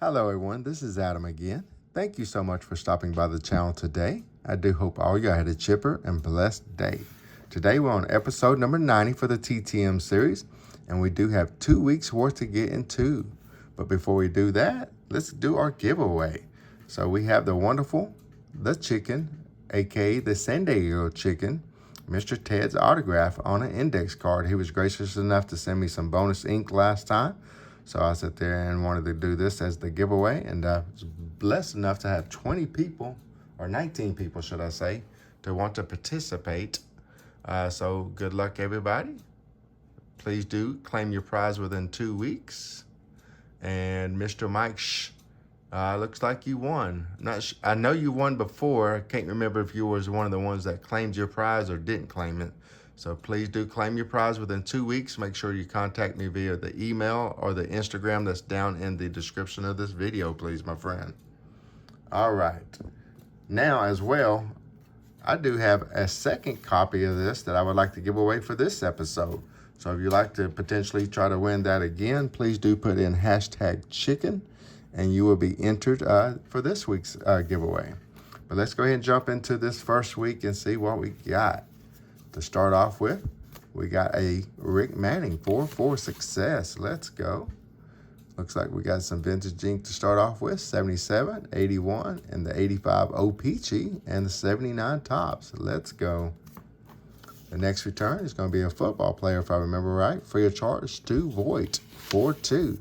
Hello everyone, this is Adam again. Thank you so much for stopping by the channel today. I do hope all you had a chipper and blessed day. Today we're on episode number 90 for the TTM series, and we do have 2 weeks worth to get into. But before we do that, let's do our giveaway. So we have the wonderful, the chicken, aka the San Diego chicken, Mr. Ted's autograph on an index card. He was gracious enough to send me some bonus ink last time. So I sat there and wanted to do this as the giveaway, and was blessed enough to have 20 people, or 19 people, should I say, to want to participate. So good luck, everybody. Please do claim your prize within 2 weeks. And Mr. Mike, looks like you won. I know you won before. I can't remember if you was one of the ones that claimed your prize or didn't claim it. So please do claim your prize within 2 weeks. Make sure you contact me via the email or the Instagram that's down in the description of this video, please, my friend. All right. Now, as well, I do have a second copy of this that I would like to give away for this episode. So if you'd like to potentially try to win that again, please do put in #chicken, and you will be entered for this week's giveaway. But let's go ahead and jump into this first week and see what we got. To start off with, we got a Rick Manning 4-4 success. Let's go. Looks like we got some vintage ink to start off with. 77, 81, and the 85 O-Peachy, and the 79 Tops. Let's go. The next return is going to be a football player, if I remember right. Free of charge, Stu Voigt, 4-2.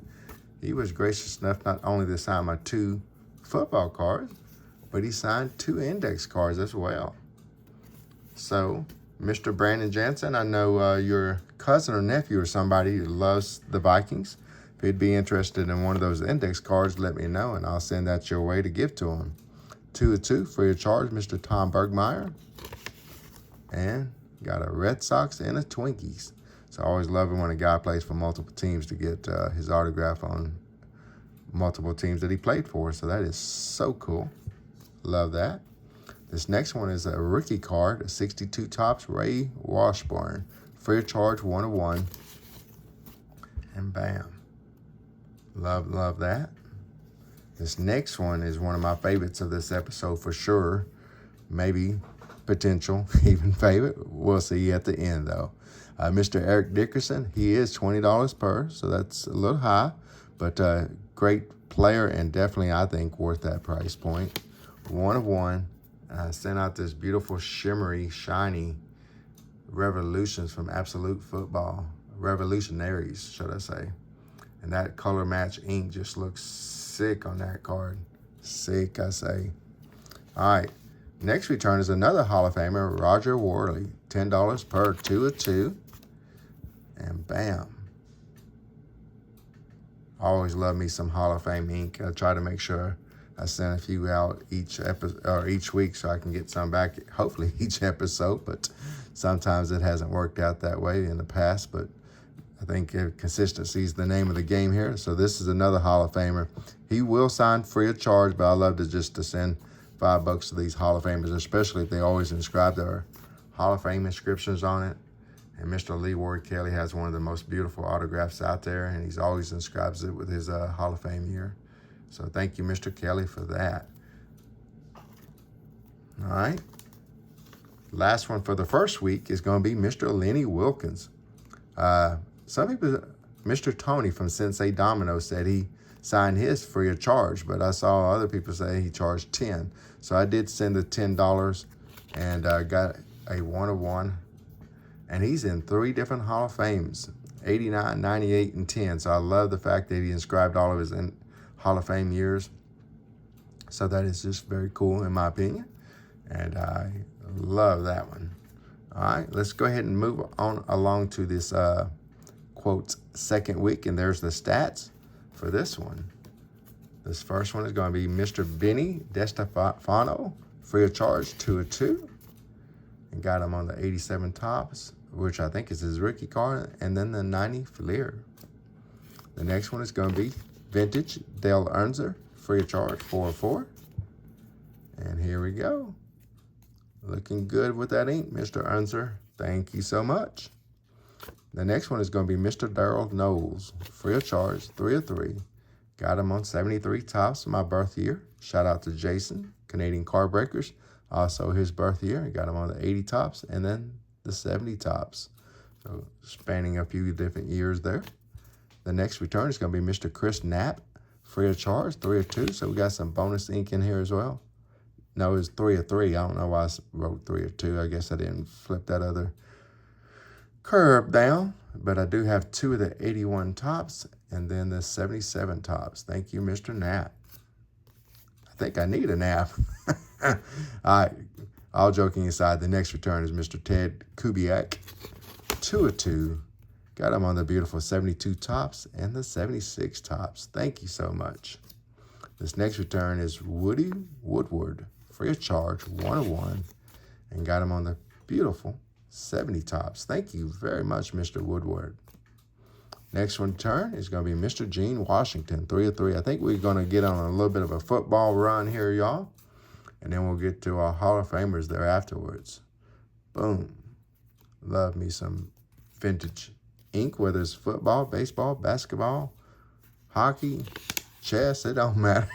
He was gracious enough not only to sign my 2 football cards, but he signed 2 index cards as well. So, Mr. Brandon Jansen, I know your cousin or nephew or somebody who loves the Vikings. If he'd be interested in one of those index cards, let me know, and I'll send that your way to give to him. 2 of 2, free of charge, Mr. Tom Bergmeyer. And got a Red Sox and a Twinkies. So I always love it when a guy plays for multiple teams to get his autograph on multiple teams that he played for. So that is so cool. Love that. This next one is a rookie card, a 62 Tops Ray Washburn. Free of charge, 1 of 1. And bam. Love that. This next one is one of my favorites of this episode for sure. Maybe potential, even favorite. We'll see at the end though. Mr. Eric Dickerson, he is $20 per, so that's a little high, but great player and definitely, I think, worth that price point. 1 of 1. Sent out this beautiful shimmery, shiny Revolutions from Absolute Football. Revolutionaries, should I say. And that color match ink just looks sick on that card. Sick, I say. All right. Next return is another Hall of Famer, Roger Worley. $10 per, 2 of 2. And bam. I always love me some Hall of Fame ink. I try to make sure I send a few out each episode or each week so I can get some back, hopefully each episode, but sometimes it hasn't worked out that way in the past, but I think consistency is the name of the game here. So this is another Hall of Famer. He will sign free of charge, but I love to send $5 to these Hall of Famers, especially if they always inscribe their Hall of Fame inscriptions on it. And Mr. Lee Ward Kelly has one of the most beautiful autographs out there, and he's always inscribes it with his Hall of Fame year. So thank you, Mr. Kelly, for that. All right. Last one for the first week is going to be Mr. Lenny Wilkins. Some people, Mr. Tony from Sensei Domino said he signed his free of charge, but I saw other people say he charged $10. So I did send the $10 and got a 1 of 1. And he's in 3 different Hall of Fames, 89, 98, and 10. So I love the fact that he inscribed all of his Hall of Fame years. So that is just very cool in my opinion. And I love that one. All right, let's go ahead and move on along to this quotes second week. And there's the stats for this one. This first one is going to be Mr. Benny DeStefano, free of charge, 2 of 2. And got him on the 87 Tops, which I think is his rookie card. And then the 90 Fleer. The next one is going to be Vintage Dale Earnser, free of charge, 4 of 4. And here we go. Looking good with that ink, Mr. Earnser. Thank you so much. The next one is going to be Mr. Darrell Knowles, free of charge, 3 of 3. Got him on 73 tops, my birth year. Shout out to Jason, Canadian Card Breakers. Also his birth year. Got him on the 80 tops and then the 70 tops. So spanning a few different years there. The next return is going to be Mr. Chris Knapp, free of charge, 3 of 2. So we got some bonus ink in here as well. No, it's 3 of 3. I don't know why I wrote 3 of 2. I guess I didn't flip that other curve down. But I do have 2 of the 81 tops and then the 77 tops. Thank you, Mr. Knapp. I think I need a nap. All right, all joking aside, the next return is Mr. Ted Kubiak, 2 of 2. Got him on the beautiful 72 tops and the 76 tops. Thank you so much. This next return is Woody Woodward, free of charge, 1 of 1. And got him on the beautiful 70 tops. Thank you very much, Mr. Woodward. Next return is going to be Mr. Gene Washington, 3 of 3. I think we're going to get on a little bit of a football run here, y'all. And then we'll get to our Hall of Famers there afterwards. Boom. Love me some vintage ink, whether it's football, baseball, basketball, hockey, chess, it don't matter.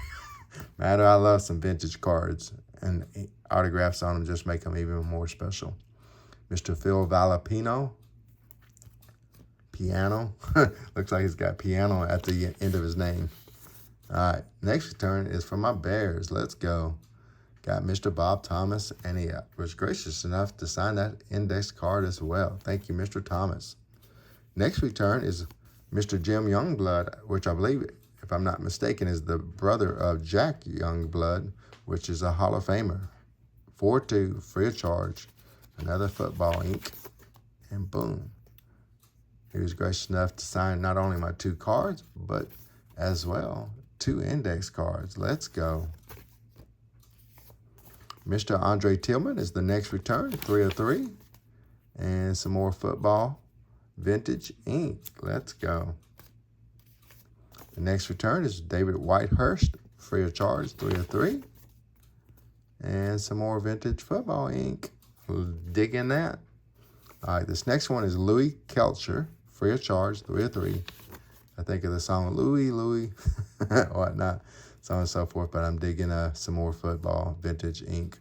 I love some vintage cards, and autographs on them just make them even more special. Mr. Phil Valapino, piano. Looks like he's got piano at the end of his name. All right, next return is from my Bears. Let's go. Got Mr. Bob Thomas, and he was gracious enough to sign that index card as well. Thank you, Mr. Thomas. Next return is Mr. Jim Youngblood, which I believe, if I'm not mistaken, is the brother of Jack Youngblood, which is a Hall of Famer. 4-2, free of charge. Another football ink, and boom. He was gracious enough to sign not only my 2 cards, but as well 2 index cards. Let's go. Mr. Andre Tillman is the next return, 3 of 3. And some more football vintage ink. Let's go. The next return is David Whitehurst, free of charge, 3 of 3. And some more vintage football ink. Dig in that. All right, this next one is Louis Kelcher, free of charge, 3 of 3. I think of the song Louis, whatnot, so on and so forth, but I'm digging some more football vintage ink.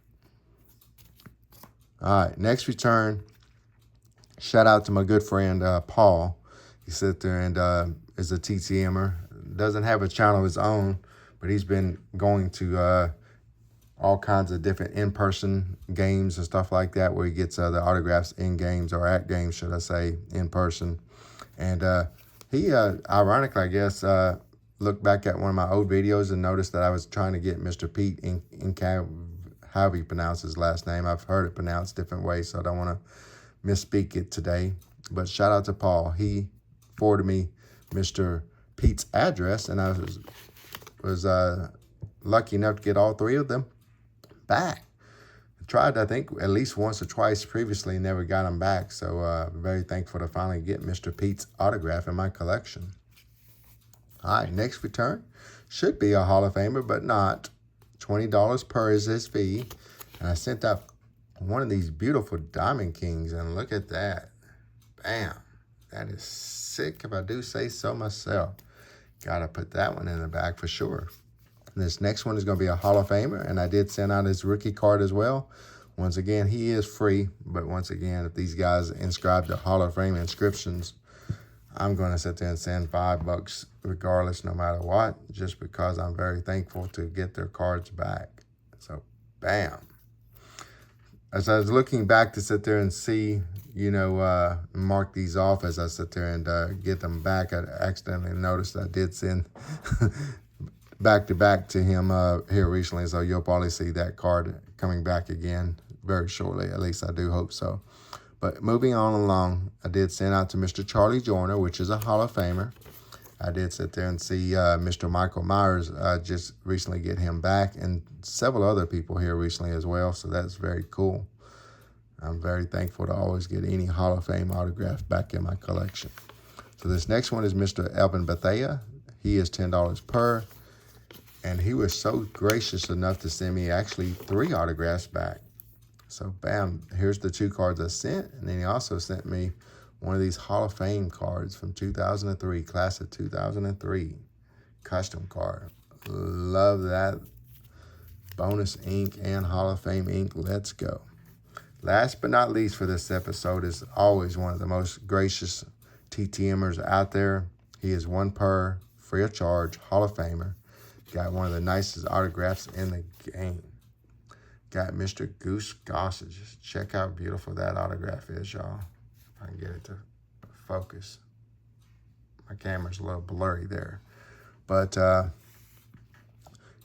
All right, next return. Shout out to my good friend Paul. He sits there and is a TTM'er. Doesn't have a channel of his own, but he's been going to all kinds of different in-person games and stuff like that, where he gets the autographs in games, or at games, should I say, in person. And he, ironically, I guess, looked back at one of my old videos and noticed that I was trying to get Mr. Pete in however he pronounces his last name. I've heard it pronounced different ways, so I don't want to misspeak it today. But shout out to Paul. He forwarded me Mr. Pete's address, and I was lucky enough to get all 3 of them back. I tried, I think, at least once or twice previously, never got them back. So very thankful to finally get Mr. Pete's autograph in my collection. All right, next return should be a Hall of Famer, but not. $20 per is his fee. And I sent out one of these beautiful Diamond Kings, and look at that. Bam. That is sick, if I do say so myself. Got to put that one in the bag for sure. This next one is going to be a Hall of Famer, and I did send out his rookie card as well. Once again, he is free, but once again, if these guys inscribe the Hall of Fame inscriptions, I'm going to sit there and send $5 regardless, no matter what, just because I'm very thankful to get their cards back. So, bam. As I was looking back to sit there and see, mark these off as I sit there and get them back, I accidentally noticed I did send back-to-back to him here recently, so you'll probably see that card coming back again very shortly. At least I do hope so. But moving on along, I did send out to Mr. Charlie Joyner, which is a Hall of Famer. I did sit there and see Mr. Michael Myers just recently get him back, and several other people here recently as well, so that's very cool. I'm very thankful to always get any Hall of Fame autograph back in my collection. So this next one is Mr. Elvin Bethea. He is $10 per, and he was so gracious enough to send me actually 3 autographs back. So, bam, here's the 2 cards I sent. And then he also sent me one of these Hall of Fame cards from 2003, class of 2003. custom card. Love that. Bonus ink and Hall of Fame ink. Let's go. Last but not least for this episode is always one of the most gracious TTM'ers out there. He is one per, free of charge, Hall of Famer. Got one of the nicest autographs in the game. Got Mr. Goose Gossage. Check how beautiful that autograph is, y'all. If I can get it to focus. My camera's a little blurry there. But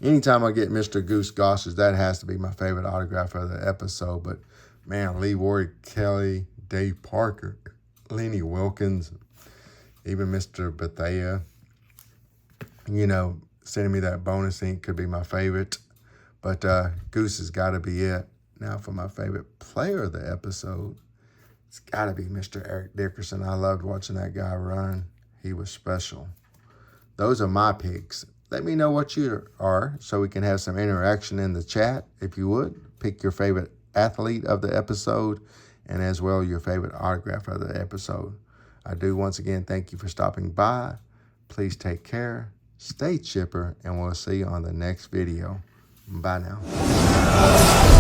anytime I get Mr. Goose Gossage, that has to be my favorite autograph of the episode. But, man, Lee Ward Kelly, Dave Parker, Lenny Wilkins, even Mr. Bethea, you know, sending me that bonus ink could be my favorite. But Goose has got to be it. Now for my favorite player of the episode, it's got to be Mr. Eric Dickerson. I loved watching that guy run. He was special. Those are my picks. Let me know what you are so we can have some interaction in the chat. If you would, pick your favorite athlete of the episode and as well your favorite autograph of the episode. I do once again thank you for stopping by. Please take care, stay chipper, and we'll see you on the next video. Bye now.